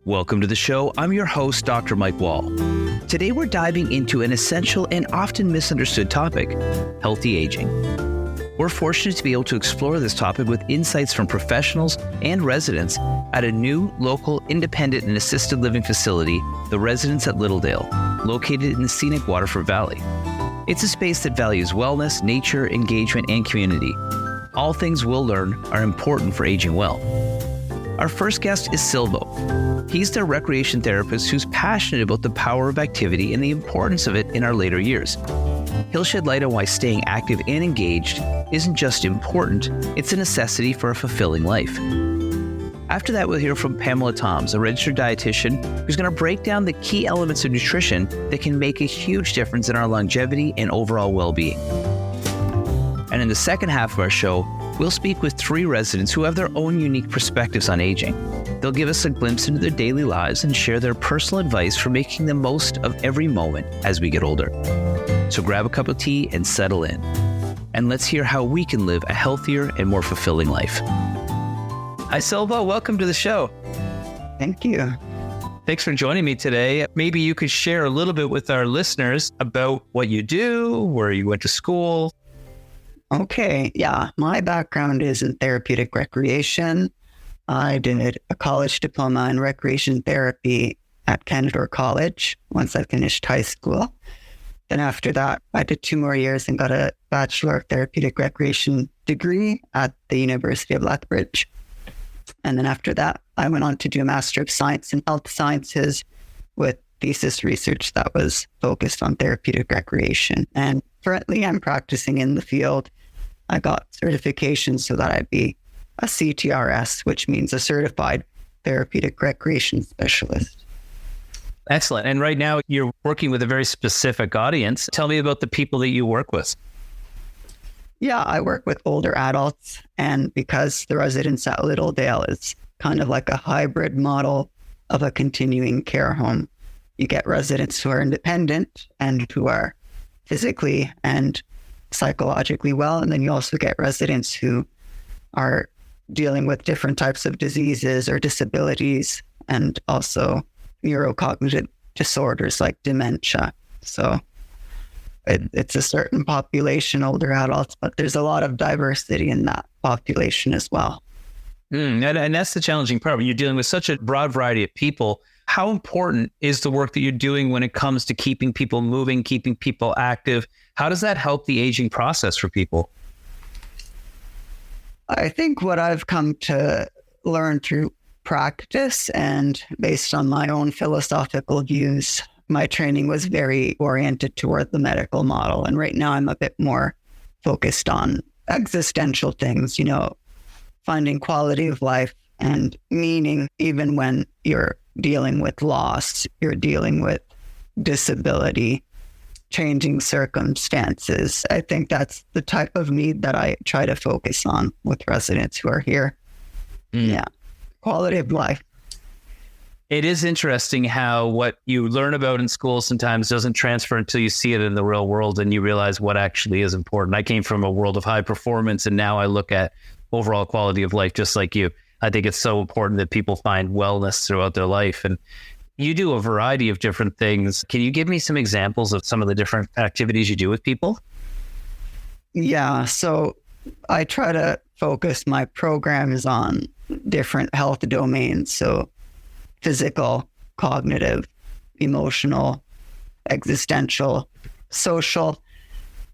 Welcome to the show. I'm your host, Dr. Mike Wall. Today we're diving into an essential and often misunderstood topic, healthy aging. We're fortunate to be able to explore this topic with insights from professionals and residents at a new, local, independent and assisted living facility, the Residence at Littledale, located in the scenic Waterford Valley. It's a space that values wellness, nature, engagement, and community. All things we'll learn are important for aging well. Our first guest is Silvo. He's the recreation therapist who's passionate about the power of activity and the importance of it in our later years. He'll shed light on why staying active and engaged isn't just important, it's a necessity for a fulfilling life. After that, we'll hear from Pamela Toms, a registered dietitian who's going to break down the key elements of nutrition that can make a huge difference in our longevity and overall well-being. And in the second half of our show, we'll speak with 3 residents who have their own unique perspectives on aging. They'll give us a glimpse into their daily lives and share their personal advice for making the most of every moment as we get older. So grab a cup of tea and settle in. And let's hear how we can live a healthier and more fulfilling life. Hi, Silvo. Welcome to the show. Thank you. Thanks for joining me today. Maybe you could share a little bit with our listeners about what you do, where you went to school. Okay. Yeah. My background is in therapeutic recreation. I did a college diploma in recreation therapy at Canadore College once I finished high school. Then after that, I did 2 more years and got a Bachelor of Therapeutic Recreation degree at the University of Lethbridge. And then after that, I went on to do a Master of Science in Health Sciences with thesis research that was focused on therapeutic recreation. And currently I'm practicing in the field. I got certification so that I'd be a CTRS, which means a Certified Therapeutic Recreation Specialist. Excellent. And right now you're working with a very specific audience. Tell me about the people that you work with. Yeah, I work with older adults. And because the Residence at Littledale is kind of like a hybrid model of a continuing care home, you get residents who are independent and who are physically and psychologically well. And then you also get residents who are dealing with different types of diseases or disabilities and also neurocognitive disorders like dementia. So it's a certain population, older adults, but there's a lot of diversity in that population as well. And that's the challenging part. When you're dealing with such a broad variety of people, how important is the work that you're doing when it comes to keeping people moving, keeping people active? How does that help the aging process for people? I think what I've come to learn through practice and based on my own philosophical views, my training was very oriented toward the medical model. And right now I'm a bit more focused on existential things, finding quality of life and meaning, even when you're dealing with loss, you're dealing with disability, changing circumstances. I think that's the type of need that I try to focus on with residents who are here. Yeah. Quality of life. It is interesting how what you learn about in school sometimes doesn't transfer until you see it in the real world and you realize what actually is important. I came from a world of high performance and now I look at overall quality of life just like you. I think it's so important that people find wellness throughout their life. And you do a variety of different things. Can you give me some examples of some of the different activities you do with people? Yeah, so I try to focus my programs on different health domains. So physical, cognitive, emotional, existential, social,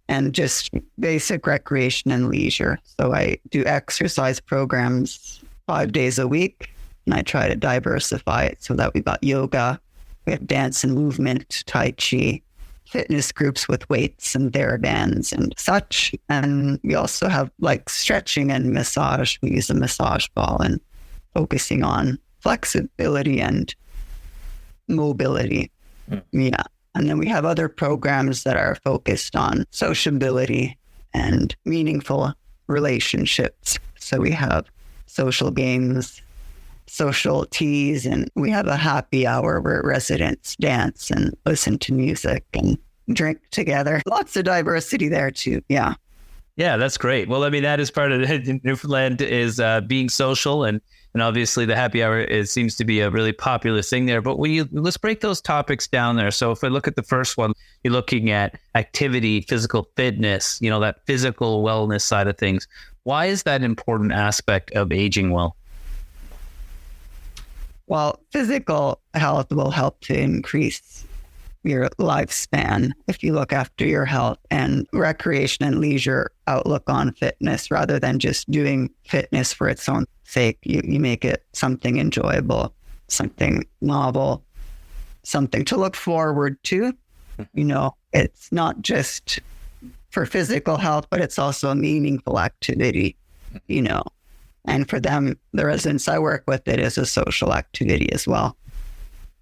and just basic recreation and leisure. So I do exercise programs 5 days a week. And I try to diversify it so that we've got yoga, we have dance and movement, Tai Chi, fitness groups with weights and TheraBands and such. And we also have like stretching and massage. We use a massage ball and focusing on flexibility and mobility. Yeah. And then we have other programs that are focused on sociability and meaningful relationships. So we have social games, social teas, and we have a happy hour where residents dance and listen to music and drink together. Lots of diversity there too. Yeah. Yeah, that's great. Well, I mean, that is part of Newfoundland is being social and And obviously the happy hour seems to be a really popular thing there. But let's break those topics down there. So if we look at the first one, you're looking at activity, physical fitness, that physical wellness side of things. Why is that an important aspect of aging well? Well, physical health will help to increase your lifespan if you look after your health, and recreation and leisure outlook on fitness rather than just doing fitness for its own sake. You make it something enjoyable, something novel, something to look forward to. It's not just for physical health, but it's also a meaningful activity, and for them, the residents I work with, it is a social activity as well.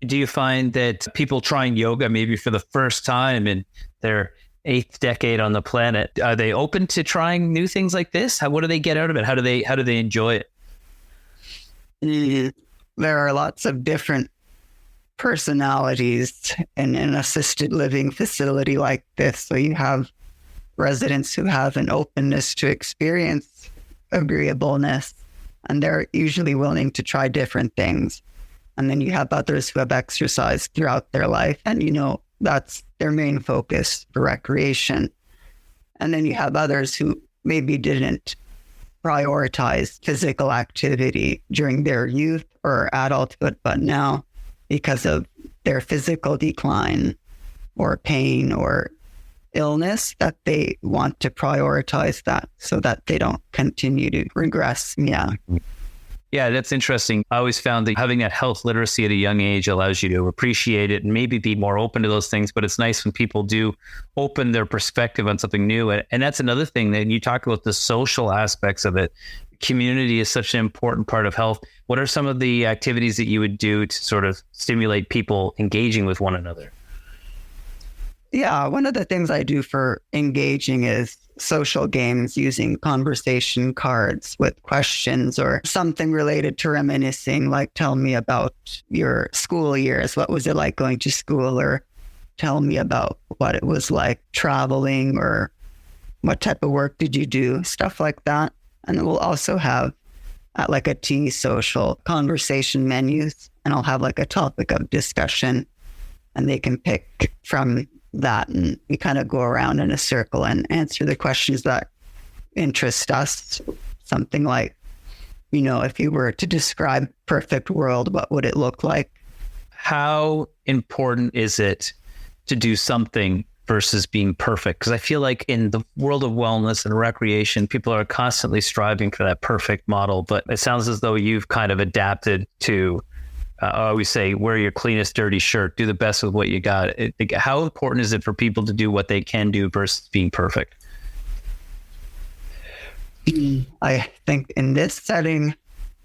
Do you find that people trying yoga maybe for the first time in their 8th decade on the planet, are they open to trying new things like this? What do they get out of it? How do they enjoy it? There are lots of different personalities in an assisted living facility like this. So you have residents who have an openness to experience agreeableness, and they're usually willing to try different things. And then you have others who have exercised throughout their life, and that's their main focus for recreation. And then you have others who maybe didn't prioritize physical activity during their youth or adulthood, but now, because of their physical decline or pain or illness, that they want to prioritize that so that they don't continue to regress. Yeah, that's interesting. I always found that having that health literacy at a young age allows you to appreciate it and maybe be more open to those things. But it's nice when people do open their perspective on something new. And that's another thing that you talk about, the social aspects of it. Community is such an important part of health. What are some of the activities that you would do to sort of stimulate people engaging with one another? Yeah, one of the things I do for engaging is social games using conversation cards with questions or something related to reminiscing, like tell me about your school years. What was it like going to school? Or tell me about what it was like traveling, or what type of work did you do? Stuff like that. And we'll also have like a tea social conversation menus, and I'll have like a topic of discussion, and they can pick from that, and we kind of go around in a circle and answer the questions that interest us. Something like, if you were to describe perfect world, what would it look like? How important is it to do something versus being perfect? Because I feel like in the world of wellness and recreation, people are constantly striving for that perfect model, but it sounds as though you've kind of adapted to I always say, wear your cleanest dirty shirt, do the best with what you got. How important is it for people to do what they can do versus being perfect? I think in this setting,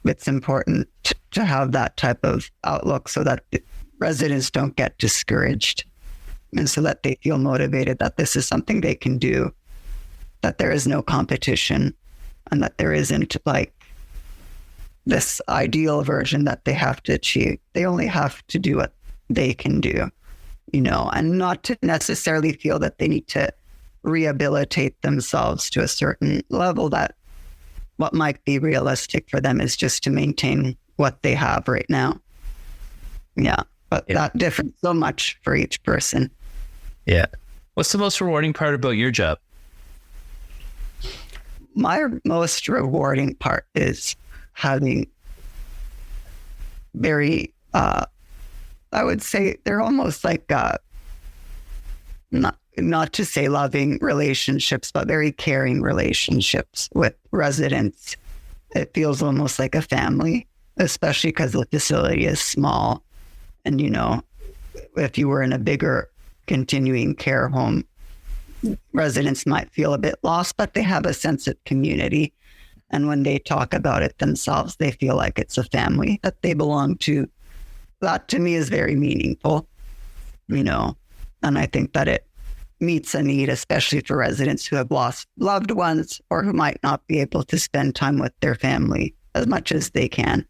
it's important to have that type of outlook so that the residents don't get discouraged, and so that they feel motivated that this is something they can do, that there is no competition, and that there isn't like this ideal version that they have to achieve. They only have to do what they can do, and not to necessarily feel that they need to rehabilitate themselves to a certain level. That what might be realistic for them is just to maintain what they have right now. But that differs so much for each person. Yeah. What's the most rewarding part about your job? My most rewarding part is having very, I would say they're almost like, not to say loving relationships, but very caring relationships with residents. It feels almost like a family, especially because the facility is small. And, if you were in a bigger continuing care home, residents might feel a bit lost, but they have a sense of community. And when they talk about it themselves, they feel like it's a family that they belong to. That to me is very meaningful, and I think that it meets a need, especially for residents who have lost loved ones or who might not be able to spend time with their family as much as they can.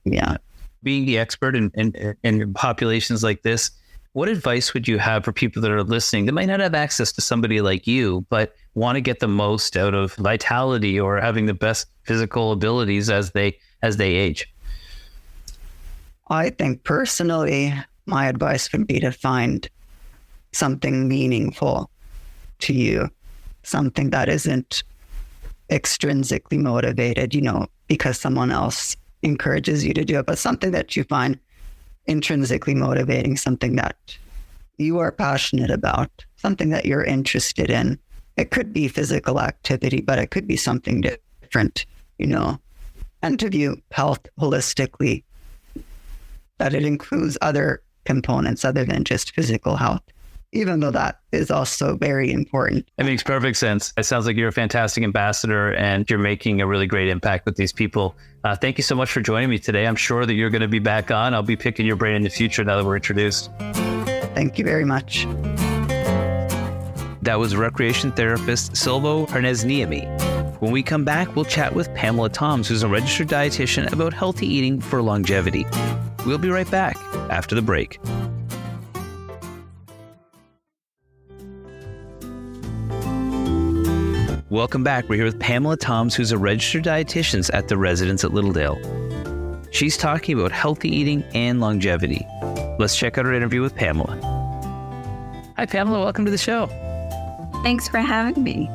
Yeah. Being the expert in populations like this, what advice would you have for people that are listening that might not have access to somebody like you, but want to get the most out of vitality or having the best physical abilities as they as they age? I think personally, my advice would be to find something meaningful to you, something that isn't extrinsically motivated, because someone else encourages you to do it, but something that you find intrinsically motivating, something that you are passionate about, something that you're interested in. It could be physical activity, but it could be something different, and to view health holistically, that it includes other components other than just physical health, even though that is also very important. It makes perfect sense. It sounds like you're a fantastic ambassador and you're making a really great impact with these people. Thank you so much for joining me today. I'm sure that you're going to be back on. I'll be picking your brain in the future now that we're introduced. Thank you very much. That was recreation therapist Silvo Harnes-Niemi. When we come back, we'll chat with Pamela Toms, who's a registered dietitian, about healthy eating for longevity. We'll be right back after the break. Welcome back. We're here with Pamela Toms, who's a registered dietitian at the residence at Littledale. She's talking about healthy eating and longevity. Let's check out our interview with Pamela. Hi, Pamela. Welcome to the show. Thanks for having me.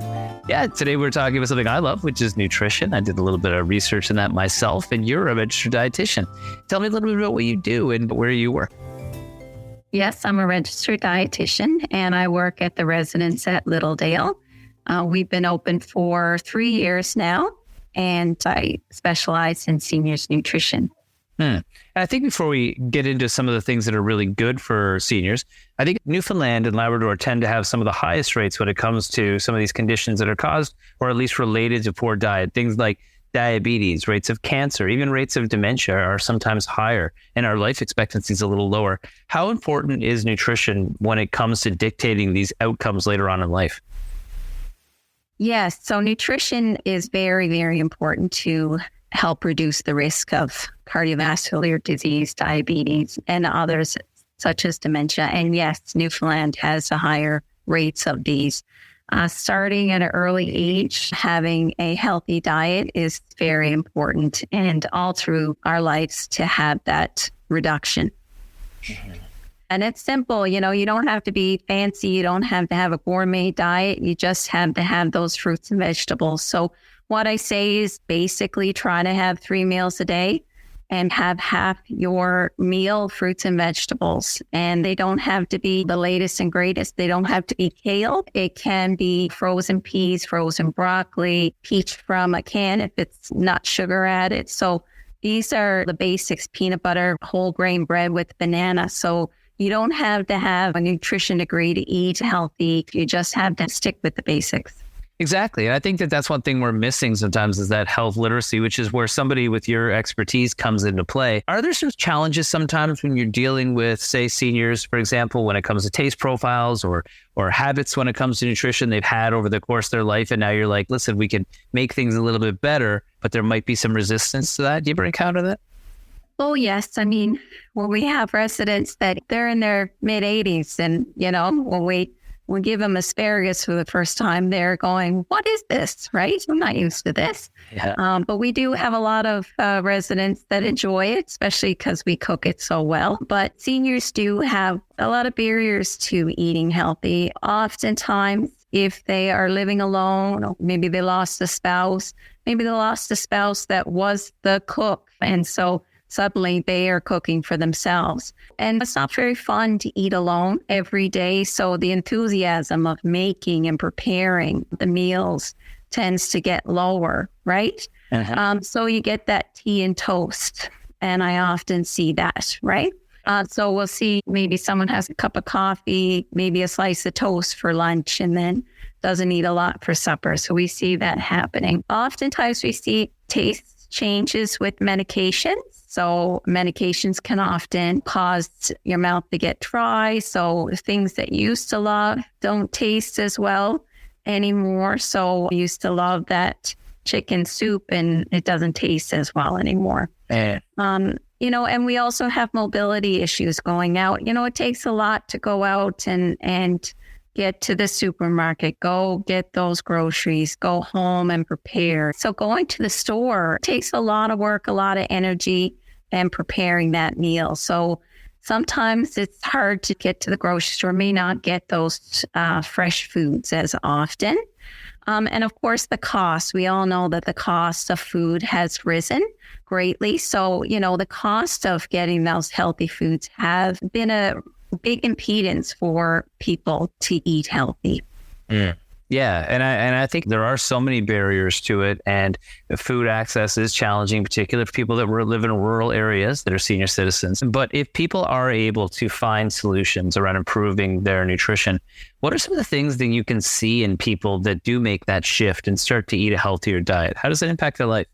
Yeah, today we're talking about something I love, which is nutrition. I did a little bit of research in that myself, and you're a registered dietitian. Tell me a little bit about what you do and where you work. Yes, I'm a registered dietitian, and I work at the residence at Littledale. We've been open for 3 years now, and I specialize in seniors nutrition. And I think before we get into some of the things that are really good for seniors, I think Newfoundland and Labrador tend to have some of the highest rates when it comes to some of these conditions that are caused or at least related to poor diet. Things like diabetes, rates of cancer, even rates of dementia are sometimes higher, and our life expectancy is a little lower. How important is nutrition when it comes to dictating these outcomes later on in life? Yes, so nutrition is very, very important to help reduce the risk of cardiovascular disease, diabetes, and others such as dementia. And yes, Newfoundland has a higher rates of these. Starting at an early age, having a healthy diet is very important, and all through our lives to have that reduction. Mm-hmm. And it's simple, you don't have to be fancy. You don't have to have a gourmet diet. You just have to have those fruits and vegetables. So what I say is basically try to have 3 meals a day and have half your meal fruits and vegetables. And they don't have to be the latest and greatest. They don't have to be kale. It can be frozen peas, frozen broccoli, peach from a can if it's not sugar added. So these are the basics: peanut butter, whole grain bread with banana. So you don't have to have a nutrition degree to eat healthy. You just have to stick with the basics. Exactly. And I think that that's one thing we're missing sometimes is that health literacy, which is where somebody with your expertise comes into play. Are there some challenges sometimes when you're dealing with, say, seniors, for example, when it comes to taste profiles or habits when it comes to nutrition they've had over the course of their life? And now you're like, listen, we can make things a little bit better, but there might be some resistance to that. Do you ever encounter that? Oh, yes. I mean, when we have residents that they're in their mid 80s and, when we give them asparagus for the first time, they're going, what is this? Right? I'm not used to this. Yeah. But we do have a lot of residents that enjoy it, especially because we cook it so well. But seniors do have a lot of barriers to eating healthy. Oftentimes, if they are living alone, or maybe they lost a spouse, that was the cook. And so suddenly they are cooking for themselves. And it's not very fun to eat alone every day. So the enthusiasm of making and preparing the meals tends to get lower, right? Uh-huh. So you get that tea and toast. And I often see that, right? So we'll see maybe someone has a cup of coffee, maybe a slice of toast for lunch, and then doesn't eat a lot for supper. So we see that happening. Oftentimes we see taste changes with medications. So medications can often cause your mouth to get dry. So things that you used to love don't taste as well anymore. So I used to love that chicken soup and it doesn't taste as well anymore. And we also have mobility issues going out. It takes a lot to go out and get to the supermarket, go get those groceries, go home and prepare. So going to the store takes a lot of work, a lot of energy, and preparing that meal. So sometimes it's hard to get to the grocery store, may not get those fresh foods as often. And of course, the cost. We all know that the cost of food has risen greatly. So, the cost of getting those healthy foods have been a big impedance for people to eat healthy. Yeah, and I think there are so many barriers to it, and food access is challenging, particularly for people that live in rural areas that are senior citizens. But if people are able to find solutions around improving their nutrition, what are some of the things that you can see in people that do make that shift and start to eat a healthier diet? How does it impact their life?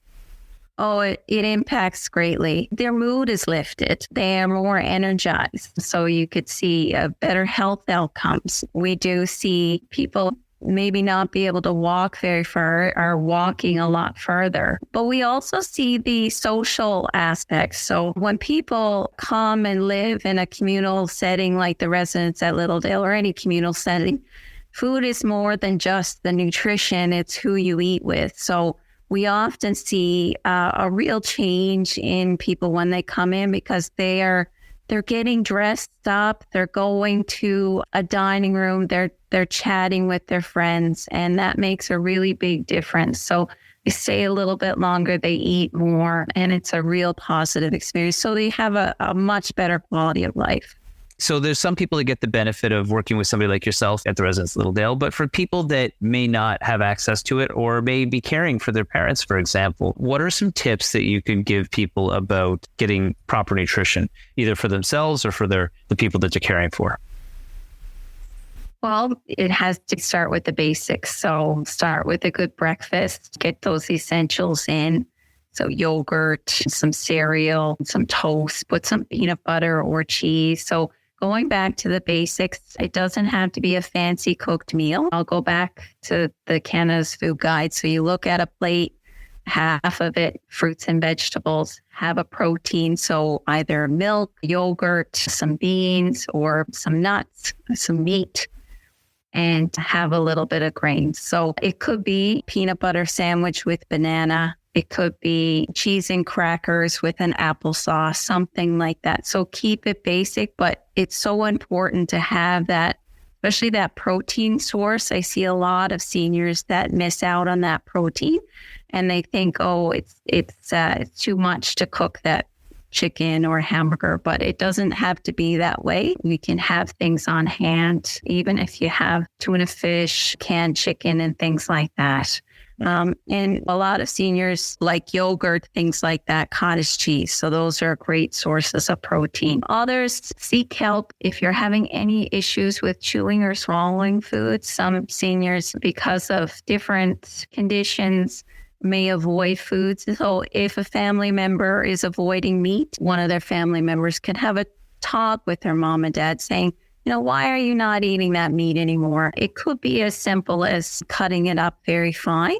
Oh, it impacts greatly. Their mood is lifted. They are more energized. So you could see better health outcomes. We do see people maybe not be able to walk very far, are walking a lot further. But we also see the social aspects. So when people come and live in a communal setting like the residents at Littledale or any communal setting, food is more than just the nutrition. It's who you eat with. So we often see a real change in people when they come in because they're getting dressed up, they're going to a dining room, they're chatting with their friends, and that makes a really big difference. So they stay a little bit longer, they eat more, and it's a real positive experience. So they have a much better quality of life. So there's some people that get the benefit of working with somebody like yourself at the Residence Littledale, but for people that may not have access to it or may be caring for their parents, for example, what are some tips that you can give people about getting proper nutrition, either for themselves or for the people that they're caring for? Well, it has to start with the basics. So start with a good breakfast, get those essentials in. So yogurt, some cereal, some toast, put some peanut butter or cheese. So going back to the basics, it doesn't have to be a fancy cooked meal. I'll go back to the Canada's Food Guide. So you look at a plate, half of it, fruits and vegetables, have a protein. So either milk, yogurt, some beans, or some nuts, some meat, and have a little bit of grains. So it could be peanut butter sandwich with banana. It could be cheese and crackers with an applesauce, something like that. So keep it basic, but it's so important to have that, especially that protein source. I see a lot of seniors that miss out on that protein, and they think, oh, it's too much to cook that chicken or hamburger, but it doesn't have to be that way. We can have things on hand, even if you have tuna fish, canned chicken, and things like that. And a lot of seniors like yogurt, things like that, cottage cheese. So those are great sources of protein. Others seek help if you're having any issues with chewing or swallowing food. Some seniors, because of different conditions, may avoid foods. So if a family member is avoiding meat, one of their family members can have a talk with their mom and dad saying, why are you not eating that meat anymore? It could be as simple as cutting it up very fine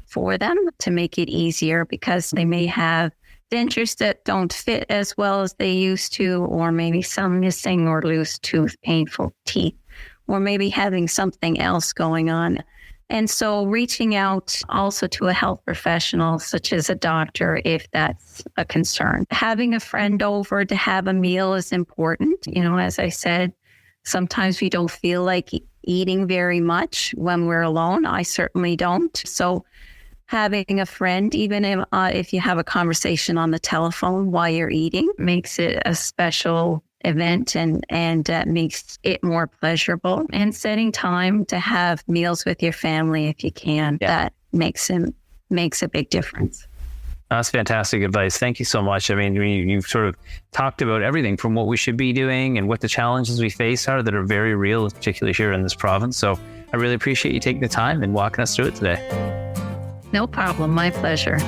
for them to make it easier, because they may have dentures that don't fit as well as they used to, or maybe some missing or loose tooth, painful teeth, or maybe having something else going on. And so reaching out also to a health professional, such as a doctor, if that's a concern. Having a friend over to have a meal is important. As I said, sometimes we don't feel like eating very much when we're alone. I certainly don't. So having a friend, even if you have a conversation on the telephone while you're eating, makes it a special event and makes it more pleasurable. And setting time to have meals with your family if you can, that makes a big difference. That's fantastic advice. Thank you so much. I mean, you've sort of talked about everything from what we should be doing and what the challenges we face are that are very real, particularly here in this province. So I really appreciate you taking the time and walking us through it today. No problem. My pleasure.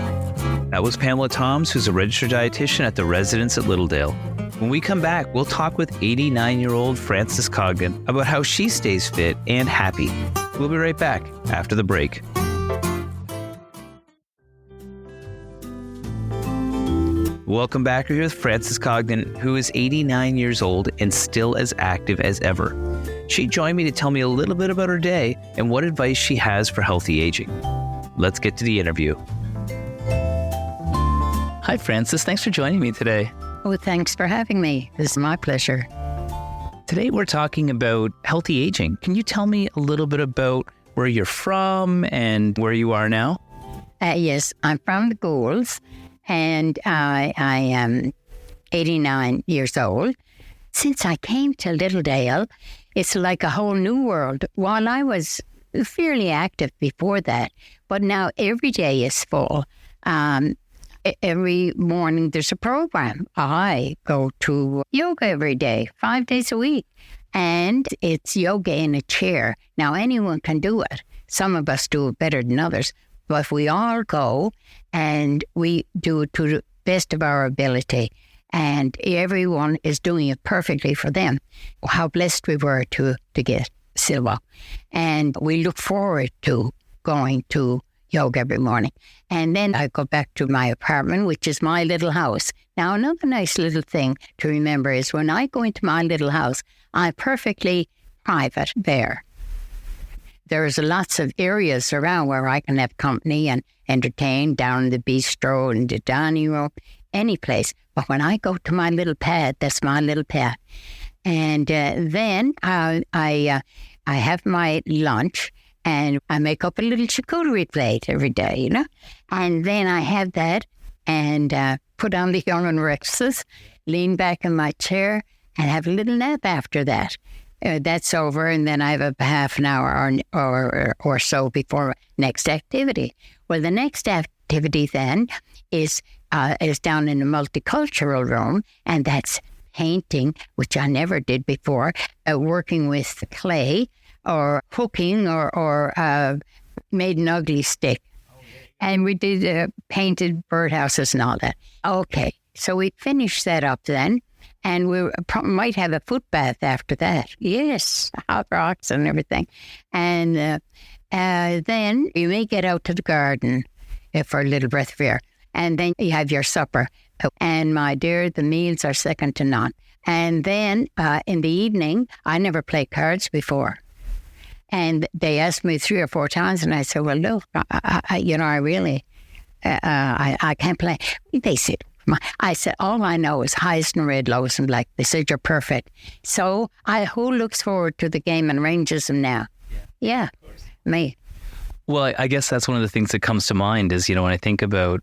That was Pamela Toms, who's a registered dietitian at the Residence at Littledale. When we come back, we'll talk with 89-year-old Frances Cogden about how she stays fit and happy. We'll be right back after the break. Welcome back. We're here with Frances Cogden, who is 89 years old and still as active as ever. She joined me to tell me a little bit about her day and what advice she has for healthy aging. Let's get to the interview. Hi, Frances. Thanks for joining me today. Oh, thanks for having me. It's my pleasure. Today, we're talking about healthy aging. Can you tell me a little bit about where you're from and where you are now? Yes, I'm from the Goulds, and I am 89 years old. Since I came to Littledale, it's like a whole new world. While I was fairly active before that, but now every day is full. Every morning there's a program. I go to yoga every day, 5 days a week. And it's yoga in a chair. Now, anyone can do it. Some of us do it better than others. But we all go and we do it to the best of our ability. And everyone is doing it perfectly for them. How blessed we were to get Silva. And we look forward to going to yoga every morning. And then I go back to my apartment, which is my little house. Now, another nice little thing to remember is when I go into my little house, I'm perfectly private there. There's lots of areas around where I can have company and entertain, down in the bistro and the dining room, any place. But when I go to my little pad, that's my little pad. And then I have my lunch. And I make up a little charcuterie plate every day, you know. And then I have that and put on the young and restless, lean back in my chair and have a little nap after that. That's over, and then I have a half an hour or so before next activity. Well, the next activity then is down in the multicultural room, and that's painting, which I never did before, working with clay, or cooking, or made an ugly stick. And we did painted birdhouses and all that. Okay, so we finished that up then, and we might have a foot bath after that. Yes, hot rocks and everything. And then you may get out to the garden for a little breath of air. And then you have your supper. And my dear, the meals are second to none. And then in the evening, I never played cards before. And they asked me 3 or 4 times, and I said, well, look, I really, I can't play. They said, I said, all I know is highs and red, lows and black. They said, you're perfect. So who looks forward to the game and arranges them now? Yeah, me. Well, I guess that's one of the things that comes to mind is, when I think about,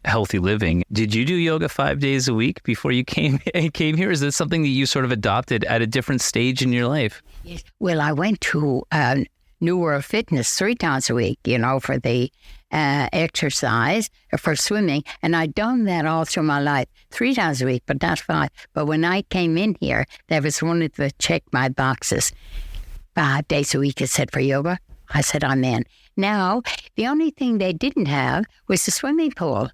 healthy living. Did you do yoga 5 days a week before you came here? Is this something that you sort of adopted at a different stage in your life? Yes. Well, I went to New World Fitness 3 times a week, for the exercise, for swimming. And I'd done that all through my life, 3 times a week, but not 5. But when I came in here, there was one of the check my boxes. 5 days a week, it said for yoga. I said, I'm in. Now, the only thing they didn't have was the swimming pool.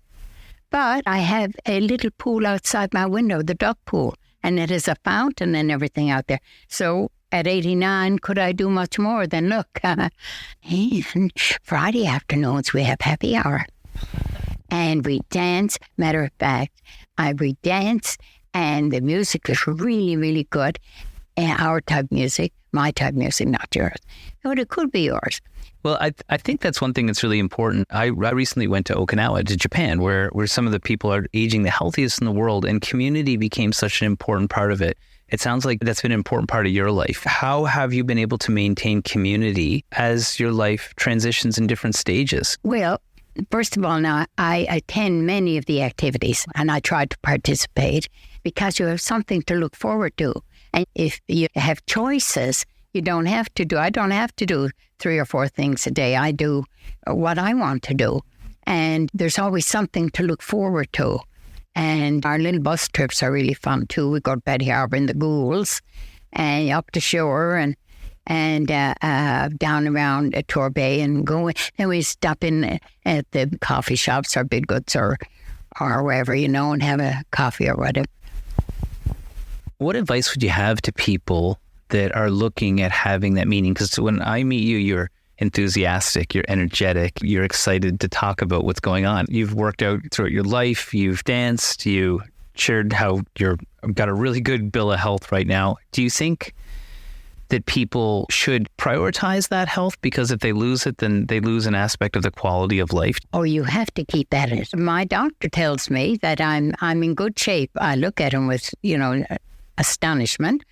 But I have a little pool outside my window, the duck pool, and it has a fountain and everything out there. So at 89, could I do much more than look? And Friday afternoons, we have happy hour. And we dance. Matter of fact, we dance, and the music is really, really good. And our type music, my type music, not yours. But it could be yours. Well, I think that's one thing that's really important. I recently went to Okinawa, to Japan, where some of the people are aging the healthiest in the world, and community became such an important part of it. It sounds like that's been an important part of your life. How have you been able to maintain community as your life transitions in different stages? Well, first of all, now I attend many of the activities, and I try to participate because you have something to look forward to. And if you have choices, I don't have to do 3 or 4 things a day. I do what I want to do. And there's always something to look forward to. And our little bus trips are really fun too. We go to Betty Harbour in the Goulds and up the shore and down around Torbay and go. Then we stop in at the coffee shops or Big Goods or wherever, and have a coffee or whatever. What advice would you have to people that are looking at having that meaning? Because when I meet you, you're enthusiastic, you're energetic, you're excited to talk about what's going on. You've worked out throughout your life, you've danced, you shared how you've got a really good bill of health right now. Do you think that people should prioritize that health? Because if they lose it, then they lose an aspect of the quality of life. Oh, you have to keep at it. My doctor tells me that I'm in good shape. I look at him with, astonishment.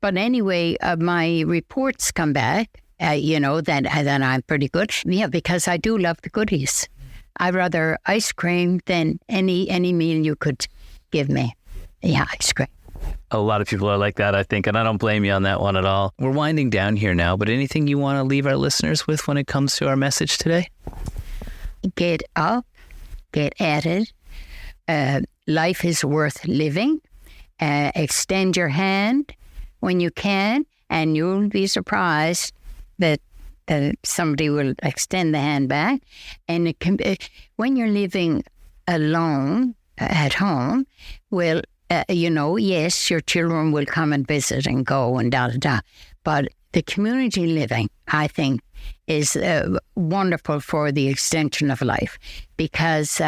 But anyway, my reports come back, that I'm pretty good. Yeah, because I do love the goodies. I rather ice cream than any meal you could give me. Yeah, ice cream. A lot of people are like that, I think, and I don't blame you on that one at all. We're winding down here now, but anything you want to leave our listeners with when it comes to our message today? Get up, get at it. Life is worth living. Extend your hand when you can, and you'll be surprised that somebody will extend the hand back. And it can be, when you're living alone at home, well, yes, your children will come and visit and go and da-da-da. But the community living, I think, is wonderful for the extension of life, because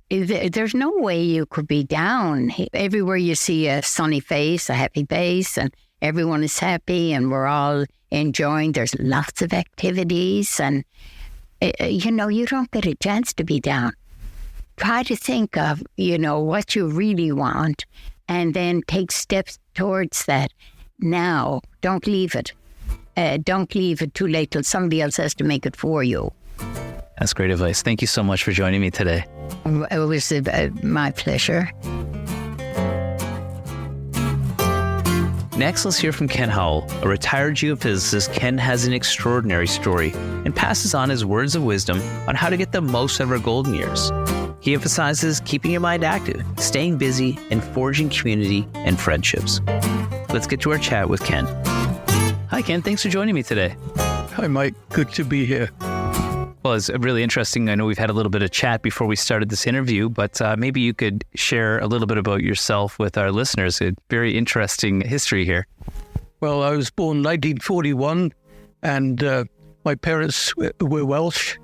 there's no way you could be down. Everywhere you see a sunny face, a happy face, and everyone is happy and we're all enjoying. There's lots of activities and, you don't get a chance to be down. Try to think of, what you really want and then take steps towards that now. Don't leave it. Don't leave it too late till somebody else has to make it for you. That's great advice. Thank you so much for joining me today. It was my pleasure. Next, let's hear from Ken Howell, a retired geophysicist. Ken has an extraordinary story and passes on his words of wisdom on how to get the most out of our golden years. He emphasizes keeping your mind active, staying busy, and forging community and friendships. Let's get to our chat with Ken. Hi, Ken. Thanks for joining me today. Hi, Mike. Good to be here. Well, it's really interesting. I know we've had a little bit of chat before we started this interview, but maybe you could share a little bit about yourself with our listeners. A very interesting history here. Well, I was born 1941, and my parents were Welsh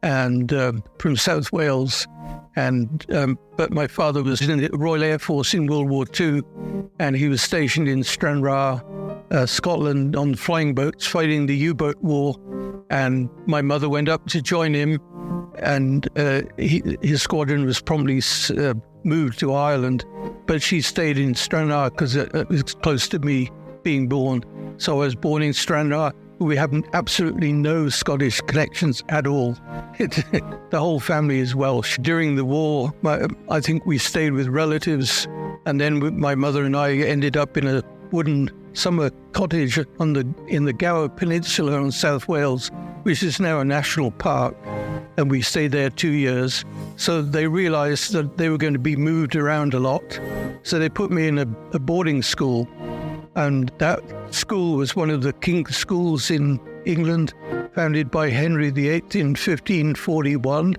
and from South Wales. But my father was in the Royal Air Force in World War II, and he was stationed in Stranraer, Scotland, on flying boats fighting the U-boat war. And my mother went up to join him, and his squadron was promptly moved to Ireland, but she stayed in Stranraer because it was close to me being born. So I was born in Stranraer. We have absolutely no Scottish connections at all. The whole family is Welsh. During the war, I think we stayed with relatives, and then my mother and I ended up in a wooden summer cottage in the Gower Peninsula on South Wales, which is now a national park, and we stayed there 2 years. So they realized that they were going to be moved around a lot, so they put me in a boarding school. And that school was one of the King's schools in England, founded by Henry VIII in 1541.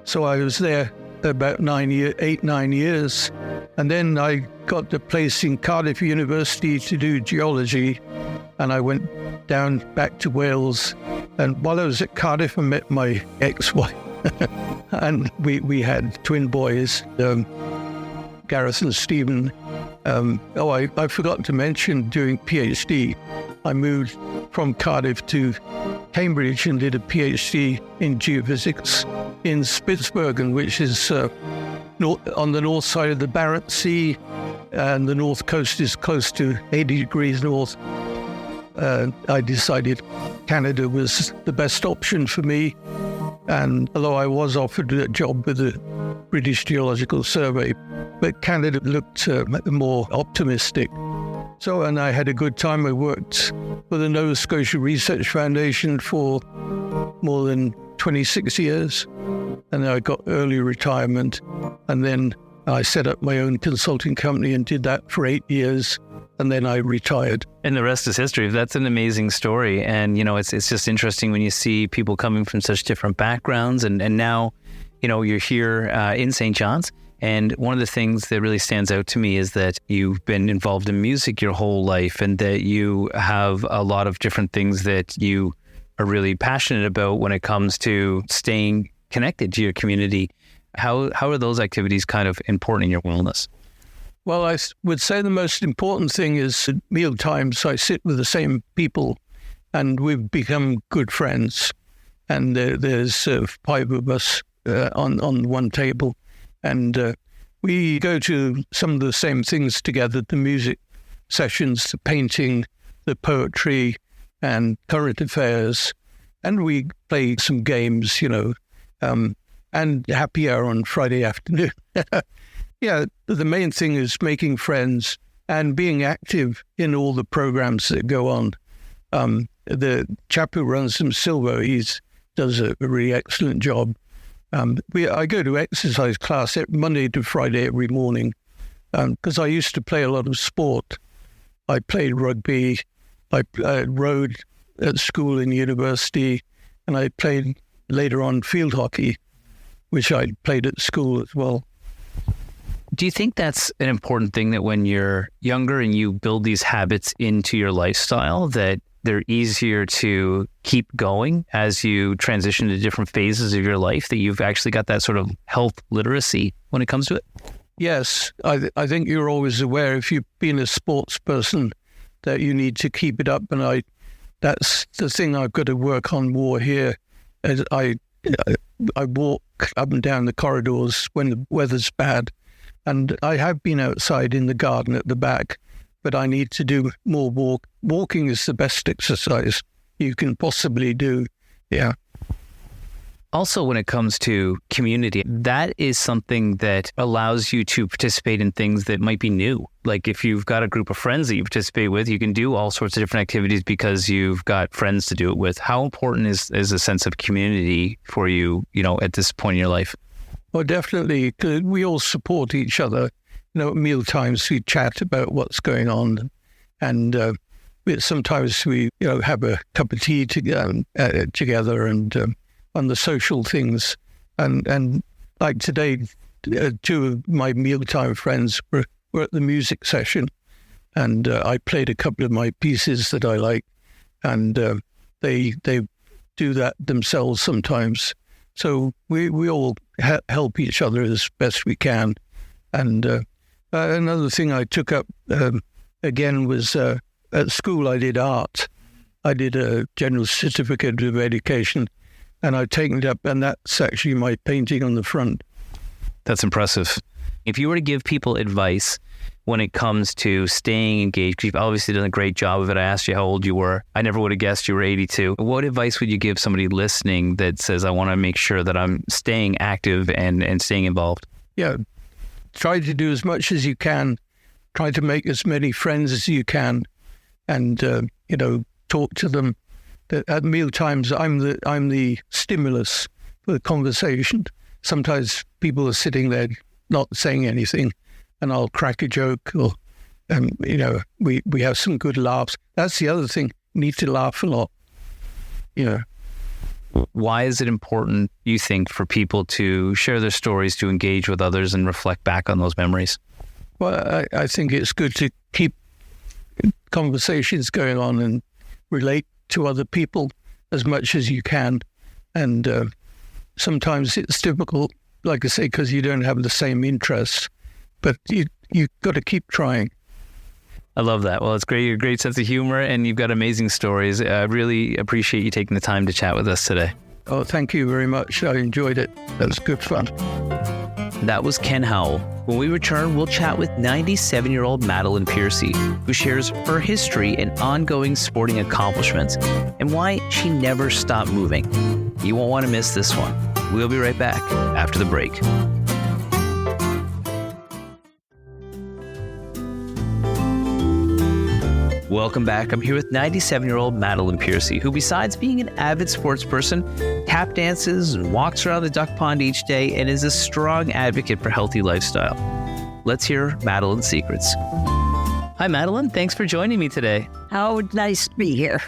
So I was there about 9 years. And then I got the place in Cardiff University to do geology. And I went down back to Wales. And while I was at Cardiff, I met my ex-wife. And we had twin boys, Gareth and Stephen. I forgot to mention during PhD, I moved from Cardiff to Cambridge and did a PhD in geophysics in Spitsbergen, which is on the north side of the Barents Sea, and the north coast is close to 80 degrees north. I decided Canada was the best option for me, and although I was offered a job with the British Geological Survey, but Canada looked more optimistic. And I had a good time. I worked for the Nova Scotia Research Foundation for more than 26 years, and I got early retirement. And then I set up my own consulting company and did that for 8 years, and then I retired. And the rest is history. That's an amazing story. And, it's just interesting when you see people coming from such different backgrounds, and now, you're here in St. John's. And one of the things that really stands out to me is that you've been involved in music your whole life, and that you have a lot of different things that you are really passionate about when it comes to staying connected to your community. How are those activities kind of important in your wellness? Well, I would say the most important thing is at meal times. I sit with the same people, and we've become good friends. And there's 5 of us on one table, and we go to some of the same things together: the music sessions, the painting, the poetry, and current affairs. And we play some games, and happy hour on Friday afternoon. Yeah, the main thing is making friends and being active in all the programs that go on. The chap who runs them, Silver, he does a really excellent job. I go to exercise class Monday to Friday every morning because I used to play a lot of sport. I played rugby, I rode at school and university, and I played later on field hockey, which I played at school as well. Do you think that's an important thing, that when you're younger and you build these habits into your lifestyle, that they're easier to keep going as you transition to different phases of your life, that you've actually got that sort of health literacy when it comes to it? Yes, I think you're always aware, if you've been a sports person, that you need to keep it up. And that's the thing I've got to work on more here. As I walk up and down the corridors when the weather's bad. And I have been outside in the garden at the back, but I need to do more walk. Walking is the best exercise you can possibly do. Yeah. Also, when it comes to community, that is something that allows you to participate in things that might be new. Like if you've got a group of friends that you participate with, you can do all sorts of different activities because you've got friends to do it with. How important is a sense of community for you, at this point in your life? Well, definitely. We all support each other. At meal times, we chat about what's going on. And sometimes we, have a cup of tea together and on the social things. And like today, 2 of my mealtime friends were at the music session. And I played a couple of my pieces that I like. And they do that themselves sometimes. So we all help each other as best we can. And another thing I took up again was at school I did art. I did a general certificate of education, and I've taken it up, and that's actually my painting on the front. That's impressive. If you were to give people advice when it comes to staying engaged, because you've obviously done a great job of it. I asked you how old you were. I never would have guessed you were 82. What advice would you give somebody listening that says, I want to make sure that I'm staying active and staying involved? Yeah, try to do as much as you can. Try to make as many friends as you can, and talk to them. At meal times, I'm the stimulus for the conversation. Sometimes people are sitting there not saying anything, and I'll crack a joke, or we have some good laughs. That's the other thing. Need to laugh a lot. Why is it important, you think, for people to share their stories, to engage with others and reflect back on those memories? Well, I think it's good to keep conversations going on and relate to other people as much as you can. And sometimes it's difficult, like I say, because you don't have the same interests. But you've got to keep trying. I love that. Well, it's great. You're a great sense of humor, and you've got amazing stories. I really appreciate you taking the time to chat with us today. Oh, thank you very much. I enjoyed it. That was good fun. That was Ken Howell. When we return, we'll chat with 97-year-old Madeline Piercy, who shares her history and ongoing sporting accomplishments and why she never stopped moving. You won't want to miss this one. We'll be right back after the break. Welcome back. I'm here with 97-year-old Madeline Piercy, who besides being an avid sports person, tap dances and walks around the duck pond each day and is a strong advocate for healthy lifestyle. Let's hear Madeline's secrets. Hi, Madeline. Thanks for joining me today. Oh, nice to be here.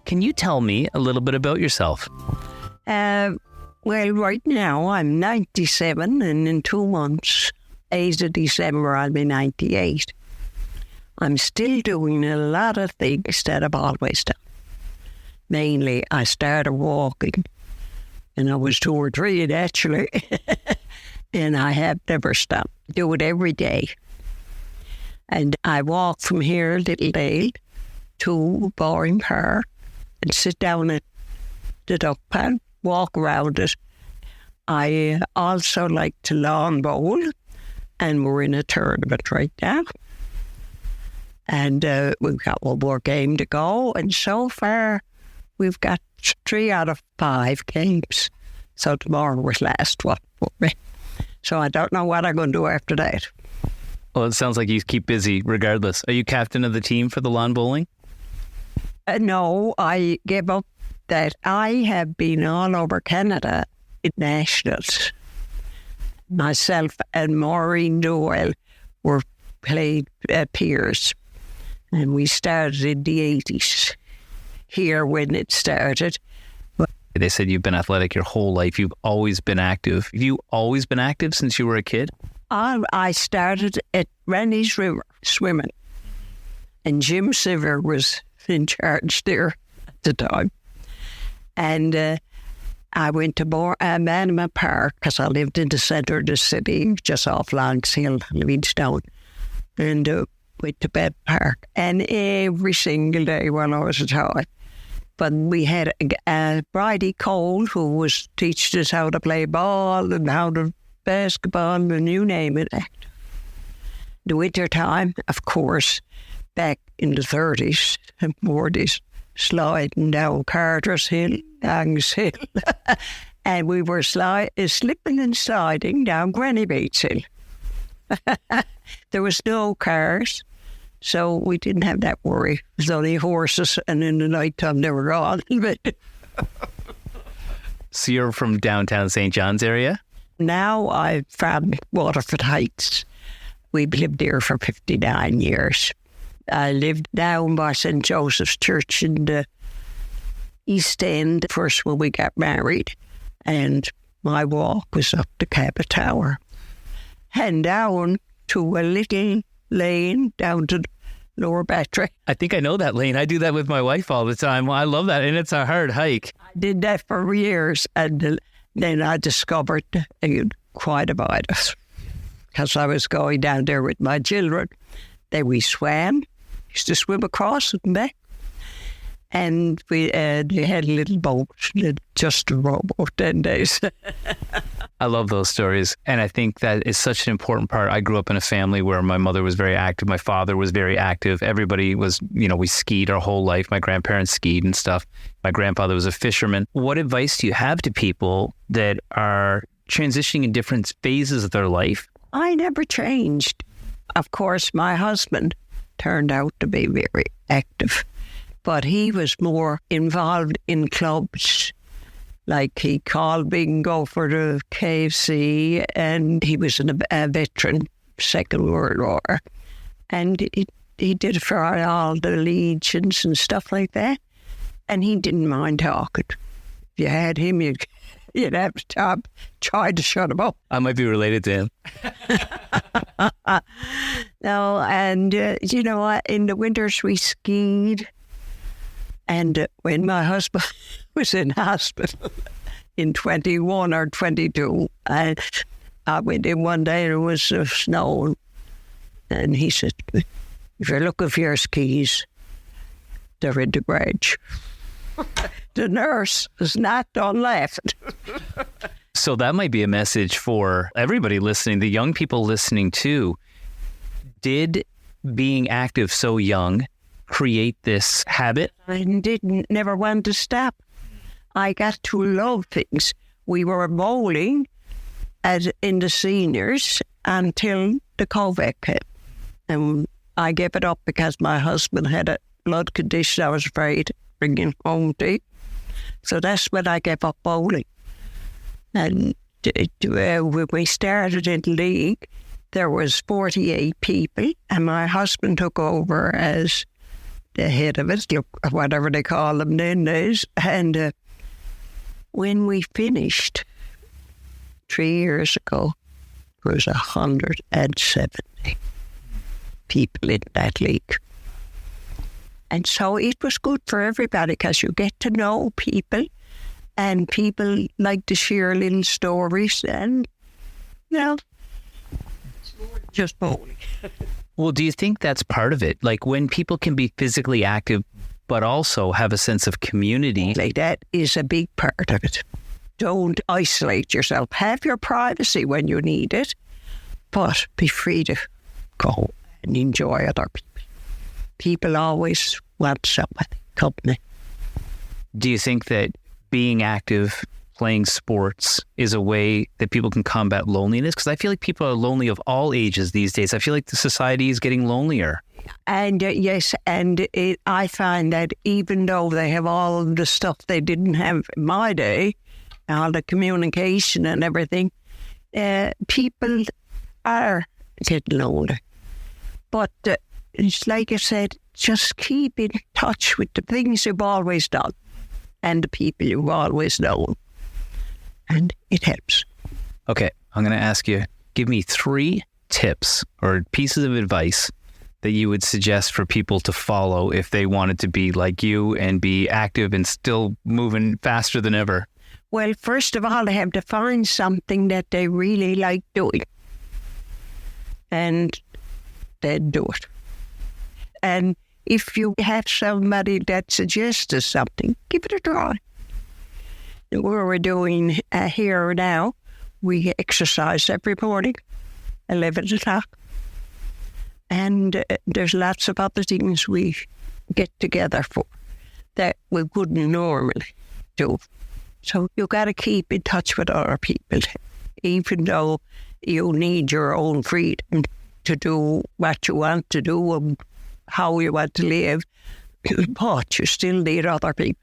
Can you tell me a little bit about yourself? Well, right now I'm 97, and in 2 months, 8th of December, I'll be 98. I'm still doing a lot of things that I've always done. Mainly, I started walking, and I was 2 or 3 actually, and I have never stopped. Do it every day. And I walk from here, Littledale, to Boring Park and sit down at the duck pond, walk around it. I also like to lawn bowl, and we're in a tournament right now. And we've got one more game to go, and so far we've got 3 out of 5 games. So tomorrow was last one for me. So I don't know what I'm going to do after that. Well, it sounds like you keep busy regardless. Are you captain of the team for the lawn bowling? No, I gave up that. I have been all over Canada in nationals. Myself and Maureen Doyle were played peers. And we started in the 80s here when it started. They said you've been athletic your whole life. You've always been active. Have you always been active since you were a kid? I started at Rennie's River swimming. And Jim Siver was in charge there at the time. And I went to Manama Park because I lived in the centre of the city, just off Longs Hill, Littledale. And went to Bed Park. And every single day while I was at home. But we had Bridie Cole, who was teaching us how to play ball and how to basketball and you name it. The winter time, of course, back in the 30s and 40s, sliding down Carter's Hill, Langs Hill. And we were slipping and sliding down Granny Bates Hill. There was no cars. So we didn't have that worry. It was only horses, and in the night time they were gone. So you're from downtown St. John's area? Now I'm from Waterford Heights. We've lived there for 59 years. I lived down by St. Joseph's Church in the East End first when we got married. And my walk was up the Cabot Tower and down to a little lane down to Lower Battery. I think I know that lane. I do that with my wife all the time. Well, I love that. And it's a hard hike. I did that for years. And then I discovered quite about it. Because I was going down there with my children. Then we swam. Used to swim across and back. And we had a little boat, just a rowboat 10 days. I love those stories. And I think that is such an important part. I grew up in a family where my mother was very active. My father was very active. Everybody was, we skied our whole life. My grandparents skied and stuff. My grandfather was a fisherman. What advice do you have to people that are transitioning in different phases of their life? I never changed. Of course, my husband turned out to be very active. But he was more involved in clubs. Like he called bingo for the KFC, and he was a veteran, Second World War. And he did it for all the legions and stuff like that. And he didn't mind talking. If you had him, you'd have to try to shut him up. I might be related to him. No, and you know what? In the winters we skied. And when my husband was in hospital in 21 or 22, I went in one day and it was snow. And he said, if you're looking for your skis, they're in the garage. The nurse was not done laughing. So that might be a message for everybody listening, the young people listening too. Did being active so young create this habit? I never want to stop. I got to love things. We were bowling in the seniors until the COVID came. And I gave it up because my husband had a blood condition I was afraid of bringing home to him. So that's when I gave up bowling. And when we started in the league, there was 48 people, and my husband took over as the head of it, whatever they call them nowadays. And when we finished 3 years ago, there was 170 people in that league. And so it was good for everybody because you get to know people, and people like to share little stories, and it's more than just bowling. Well, do you think that's part of it? Like when people can be physically active, but also have a sense of community? Like that is a big part of it. Don't isolate yourself. Have your privacy when you need it, but be free to go and enjoy other people. People always want some company. Do you think that being active, playing sports is a way that people can combat loneliness? Because I feel like people are lonely of all ages these days. I feel like the society is getting lonelier. And yes, and I find that even though they have all of the stuff they didn't have in my day, all the communication and everything, people are getting older. But it's like I said, just keep in touch with the things you've always done and the people you've always known. And it helps. Okay, I'm going to ask you, give me 3 tips or pieces of advice that you would suggest for people to follow if they wanted to be like you and be active and still moving faster than ever. Well, first of all, they have to find something that they really like doing. And then do it. And if you have somebody that suggests something, give it a try. What we're doing here now, we exercise every morning, 11 o'clock. And there's lots of other things we get together for that we wouldn't normally do. So you got to keep in touch with other people, even though you need your own freedom to do what you want to do and how you want to live, but you still need other people.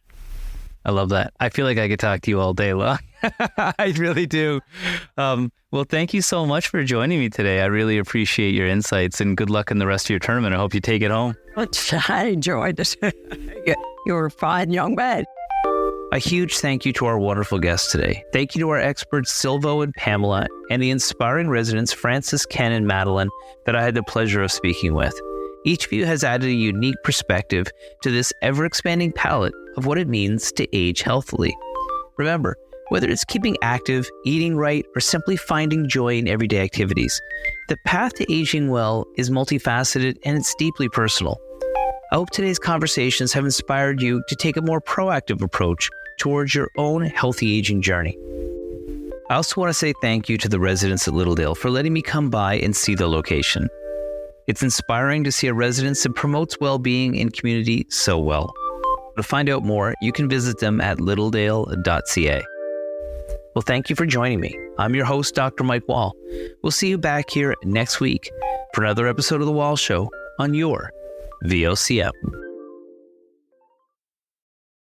I love that. I feel like I could talk to you all day long. I really do. Well, thank you so much for joining me today. I really appreciate your insights and good luck in the rest of your tournament. I hope you take it home. I enjoyed it. You're a fine young man. A huge thank you to our wonderful guests today. Thank you to our experts, Silvo and Pamela, and the inspiring residents, Francis, Ken, and Madeline, that I had the pleasure of speaking with. Each of you has added a unique perspective to this ever-expanding palette of what it means to age healthily. Remember, whether it's keeping active, eating right, or simply finding joy in everyday activities, the path to aging well is multifaceted and it's deeply personal. I hope today's conversations have inspired you to take a more proactive approach towards your own healthy aging journey. I also want to say thank you to the residents at Littledale for letting me come by and see the location. It's inspiring to see a residence that promotes well-being in community so well. To find out more, you can visit them at littledale.ca. Well, thank you for joining me. I'm your host, Dr. Mike Wall. We'll see you back here next week for another episode of The Wall Show on your VOCM.